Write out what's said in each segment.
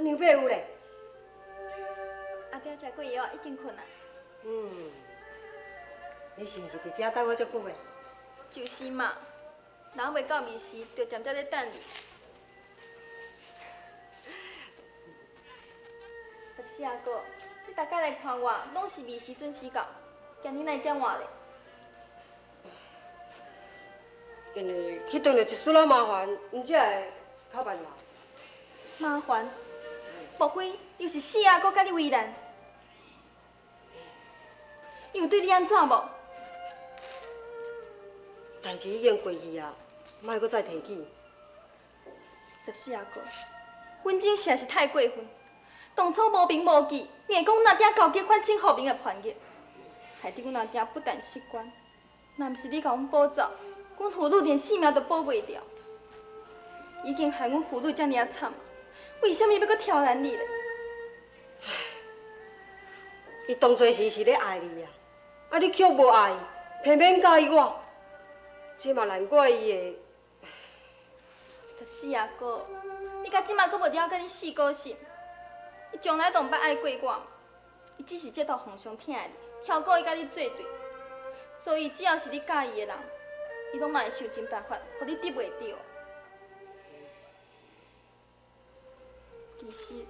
牛伯有咧？阿爹食过药已经困啊。你是毋是伫遮等我足久咧？就是嘛，人未到暝时，就暂时咧等你。14阿哥，你大概来看我，拢是暝时准时到，今日来这晚咧？因为去当着一丝仔麻烦，毋则会较慢啦。麻烦？莫非又是4阿哥甲你为难？伊有对你安怎无？代志已经过去啊，莫搁再提起。14阿哥，阮真实在是太过分，当初无凭无据，硬讲阮阿爹交结反清复明的叛逆，害得阮阿爹不但失关，若毋是你甲阮保走，阮父女连性命都保袂掉。已经害阮父女遮尔啊惨，为什么要搁挑战你咧？伊当初时是咧爱你啊，你却无爱伊，偏偏介意我，这嘛难怪伊会。14阿哥，你甲即马搁无了解你四哥心，伊从来都毋捌爱过我，伊只是这头皇上疼你，挑故意甲你作对，所以只要是你介意的人，伊拢嘛会想尽办法，互你得袂到。其实，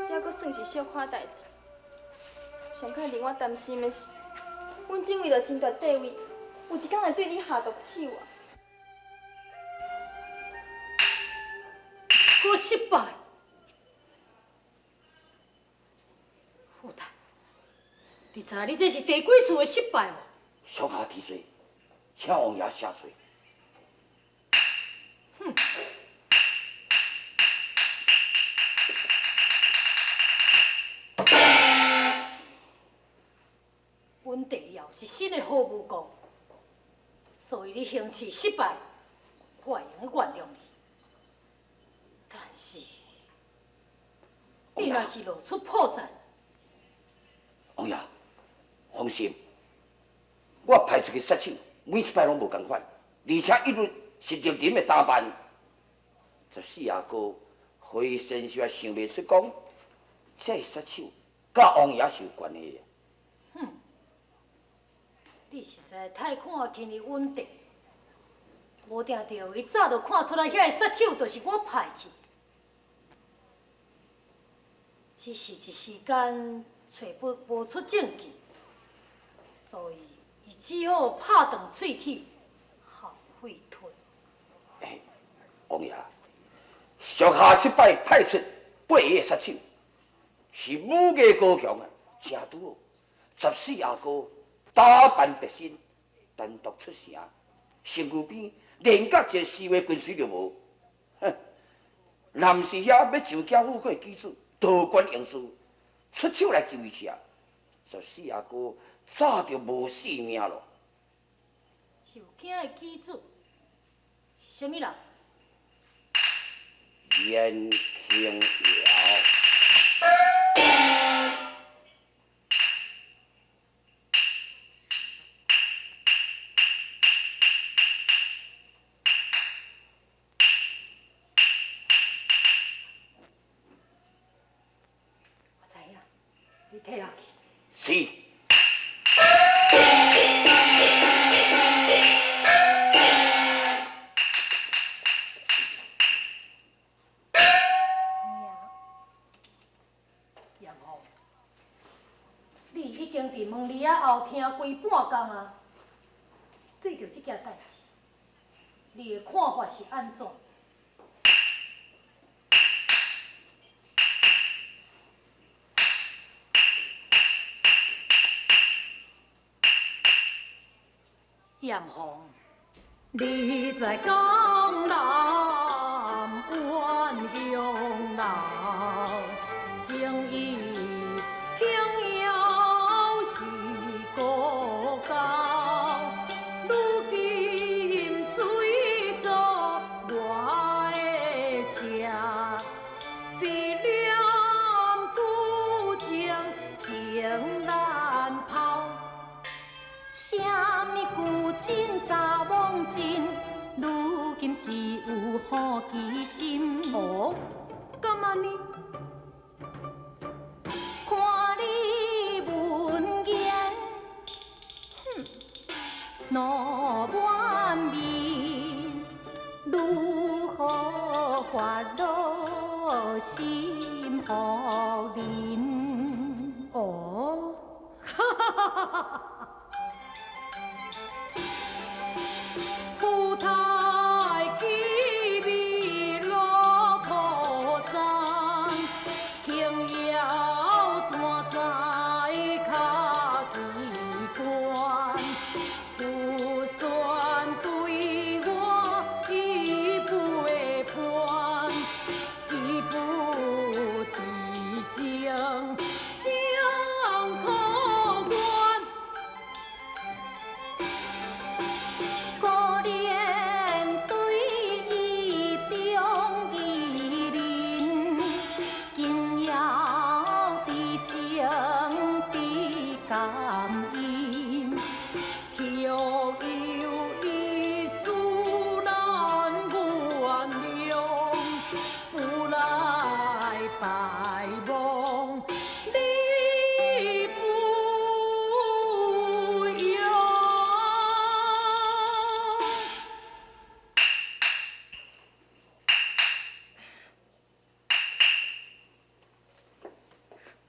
这阁算是小可代志。上较令我担心的是，阮真为了争夺地位，有一天会对你下毒手啊！我失败，富太，你知你这是第几次的失败无？上下提罪，请王爷下罪。哼！本地要一身的好武功，所以你行刺失败，我会用原谅你。但是，你若是露出破绽，王爷，放心，我派出去杀手，每一摆拢无共款，而且一律是着您的打扮。14阿哥回身时想袂出讲，这个杀手甲王爷是有关系的。你实在太看轻伊稳定，无定着伊早就看出来，遐个杀手就是我派去。只是一时间找无出证据，所以伊只好拍断喙齿，含血吞。王爷，属下失败派出8个杀手，是武艺高强啊，正拄好。14阿哥打扮白身，单独出城，身躯边连甲一个侍卫军师都无。哼，若毋是遐要上缴富贵机子，多管闲事，出手来救伊吃，14阿哥早就无性命咯。受惊的机子是啥物人？燕青瑶。你退下去。是。杨红，你已经伫门里仔后听规半工啊，对着这件代志，你的看法是安怎？严红，你在江南湾乡老，情义轻摇是故交，如今虽做我的妾，比两故将情难抛。啥物古今查妄真，如今只有好奇心。哦，干嘛呢？路满面，如何发落心福人？哦，哈哈哈哈哈哈！富太机微落破绽，轻摇怎在卡机关？不算对我一背叛，一步之情将可关。可怜对伊中伊人，紧要的情的感应，却又一丝难原谅，不来拜望你不用。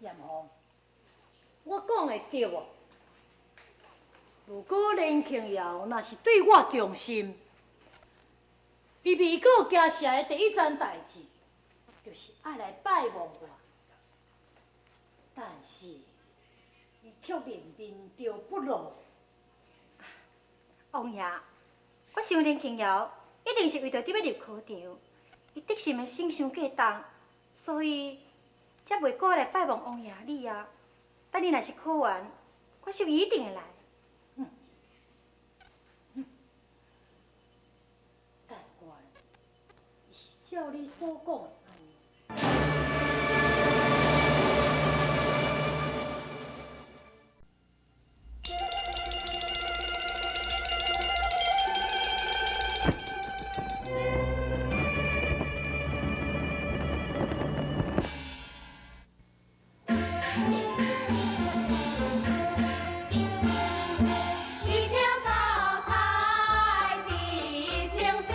严红，我讲的对无？如果连庆瑶若是对我忠心，伊未过家社的第一件代志，就是爱来拜望我。但是，伊却连面都不露。王爷，我想连庆瑶一定是为着伫要入考场，伊得心的性伤过重，所以才袂过来拜望王爷你啊。等你若是考完，我想伊一定会来。但愿伊是照你所讲的安尼。一条高台的清溪。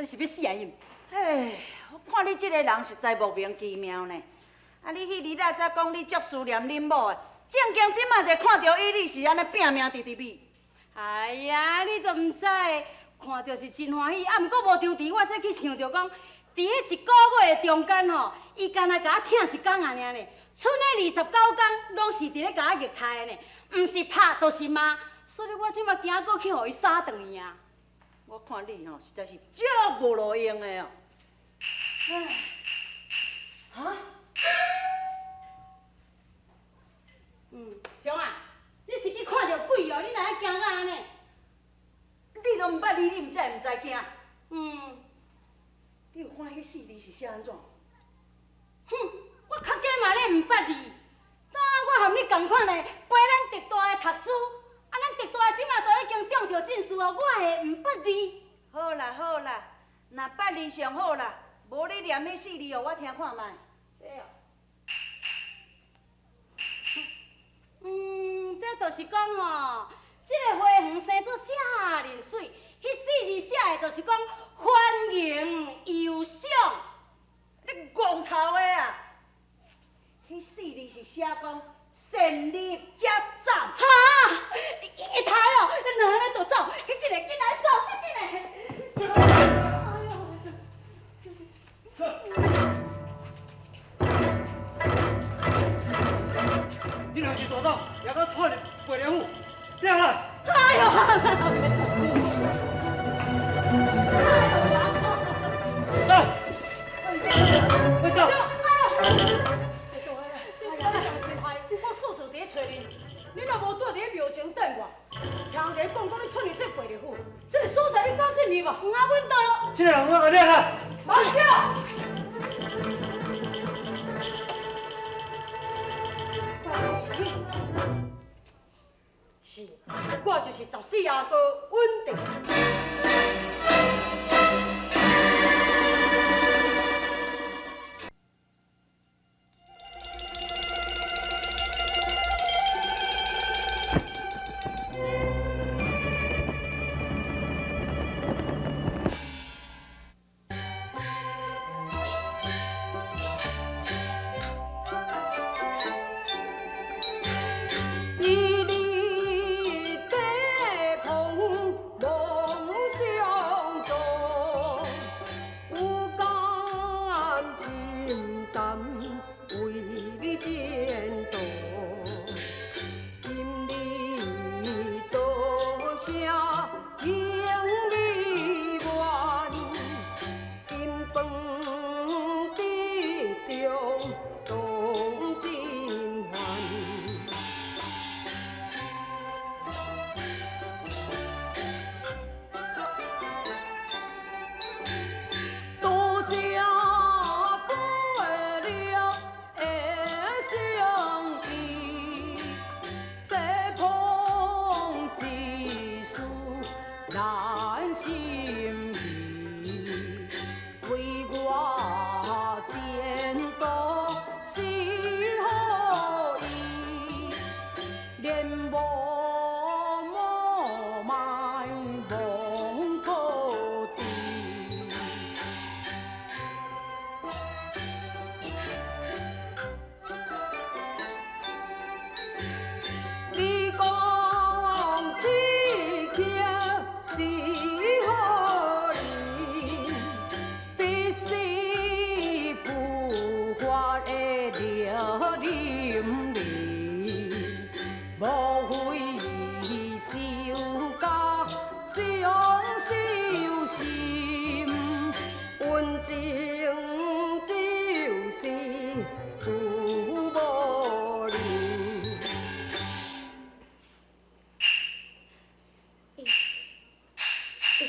是要死啊因？嘿，我看你这个人实在莫名其妙呢。啊，你迄日仔才讲你足思念恁某的，正经即马才看到伊，你是安尼拼命直直咪。哎呀，你都毋知，看到是真欢喜，啊，毋过无张持我才去想着讲，伫迄一个月的中间吼，伊干那甲我听一工啊尔呢，剩的29天拢是伫咧甲我虐待的呢，毋是拍就是骂，所以我即马惊过去互伊杀断去啊。我看你吼，实在是足无路用的哦。哈？雄啊，你是去看到鬼哦？你哪会惊到安尼？你都毋捌你，你毋知毋知惊？你有看迄四字是写安怎？哼，我较假嘛咧毋捌你。当我含你共款的陪咱迪大的读书，啊，咱迪大的即马都已经中着进士哦，我会毋捌你？好啦好啦，若捌你上好啦，无你念迄四字哦，我听看卖。对哦。这就是讲吼，这个花园生做遮尔水，迄4字写的就是讲欢迎忧伤。你戆头的啊！迄四字是写讲胜利才走。哈！一台哦，咱安尼就走，紧来紧来走，紧来。你若是大胆，也敢踹入陪良府，亮啊！哎呦！来，快走！我叔叔伫找恁，你若无住伫庙前等我，听人讲你出去做陪良府，这个所在你敢进去无？远啊，阮到。这个人我亮啊！慢走。是，我就是14阿哥稳定。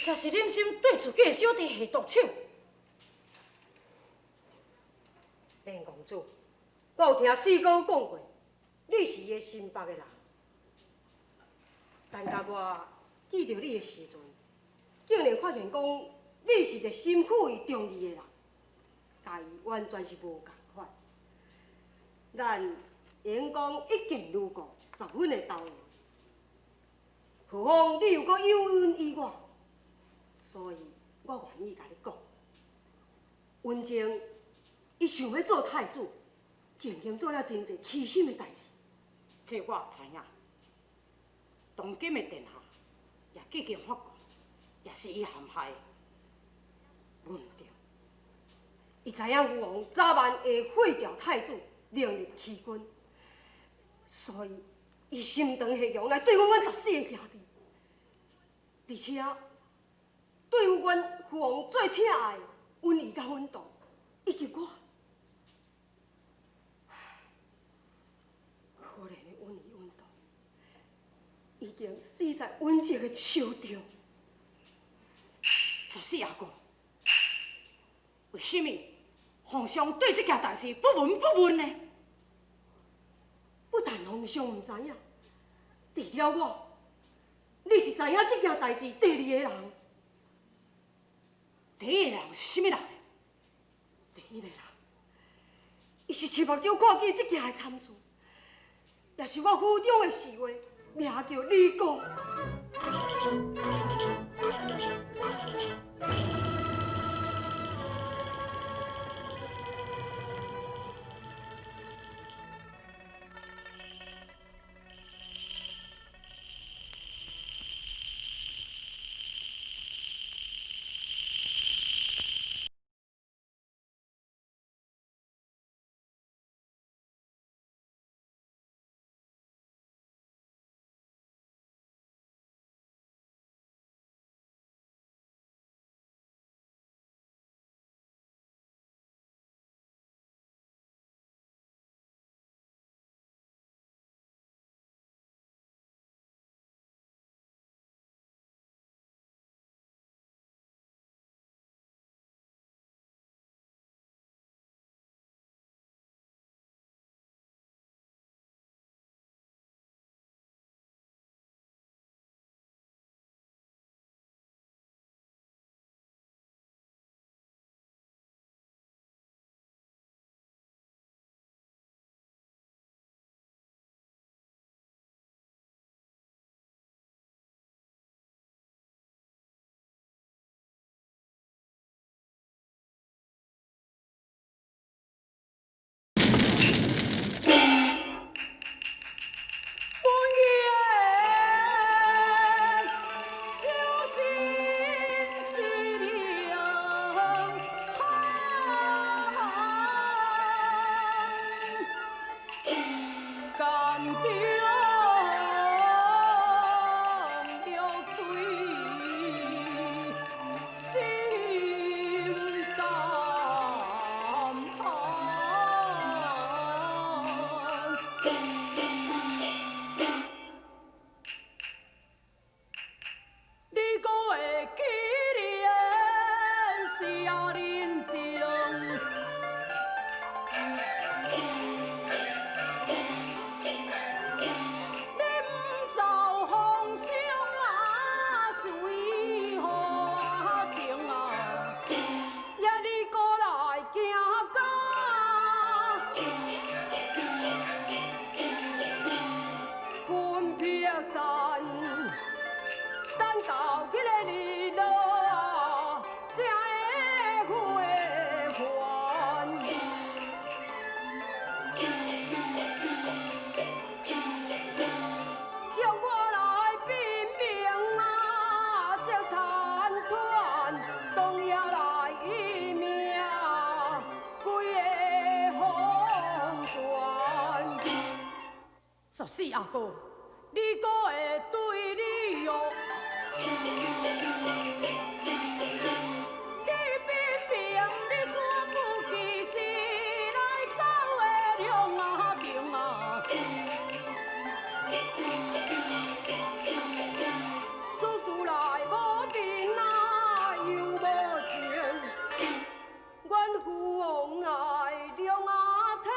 才是忍心对自己的小弟下毒手。连公主，我有听四哥讲过，你是伊个心腹的人。但甲我见到你的时阵，竟然发现讲你是个心苦伊中意的人，甲伊完全是无共款。咱员讲一见如故，10分的投缘。何况你又搁有恩于我，所以我愿意甲你讲，文静伊想要做太子，曾经做了真侪欺心的代志。这我也知影。当今的殿下也几经发觉，也是伊陷害的。无毋对，伊知影父王早晚会废掉太子，另立欺君，所以伊心肠下强来对付阮14个兄弟，而且对付阮父王最疼爱的阮姨甲阮堂，以及我。可怜的阮姨阮堂，已经死在阮这个手中。14阿哥，为什么皇上对这件代志不闻不问呢？不但皇上毋知影，除了我，你是知影这件代志第二个人。第一个人是什么人呢？第一个人，伊是七目睭看见这件的惨事，也是我府中的侍卫，名叫李果。14阿哥，你阁会对你哟？去偏偏你怎不及时来走的两阿平啊？此事来无定啊，又无情，阮父王爱两阿体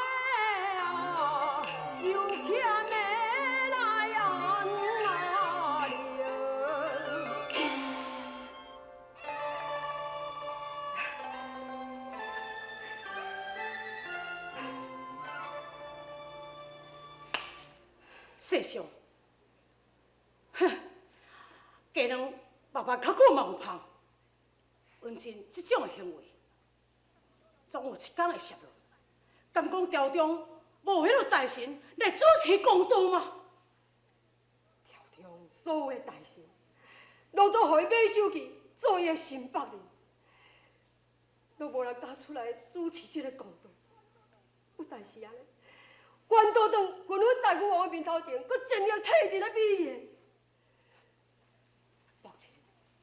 啊，又欠的来安啊了。世上，哼，家人爸爸较过嘛有香，阮文静这种的行为，总有一天会泄露。敢讲朝中无迄个大臣来主持公道吗？朝中所有的大臣，拢总互伊买手去做伊的新北哩，都无人敢出来主持这个公道。不但是安尼，官都当混混在父王面头前，佫全力替伫咧美言。目前，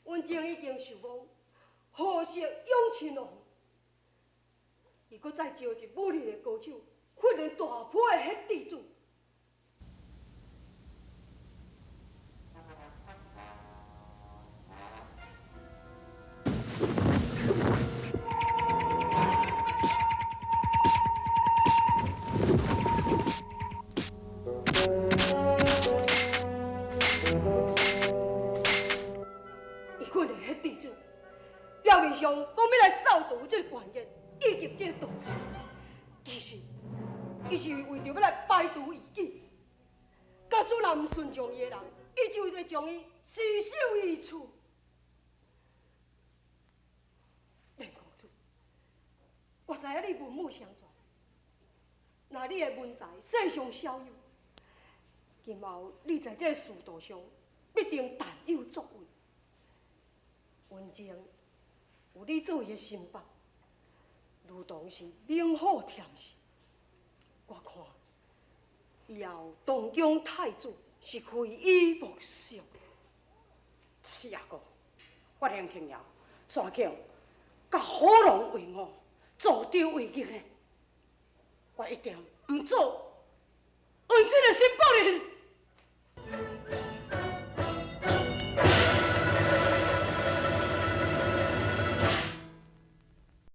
阮正已经受封河西永亲王，伊佫再招一武林的高手，训练大坡的迄地主。表面上讲要来扫除这个官员，以及这个盗贼，其实伊是为着要来排除异己。假使若唔顺从伊的人，伊就会将伊死手异处。莲公主，我知影你文武双全，那你的文才世上少有，今后你在这仕途上必定大有作为。文静有你做伊的新妇，如同是名副天实。我看以后东宫太子是非伊莫属。就是阿哥，我梁庆尧怎讲甲虎龙为伍，助纣为虐呢？我一定唔做文静的新妇哩。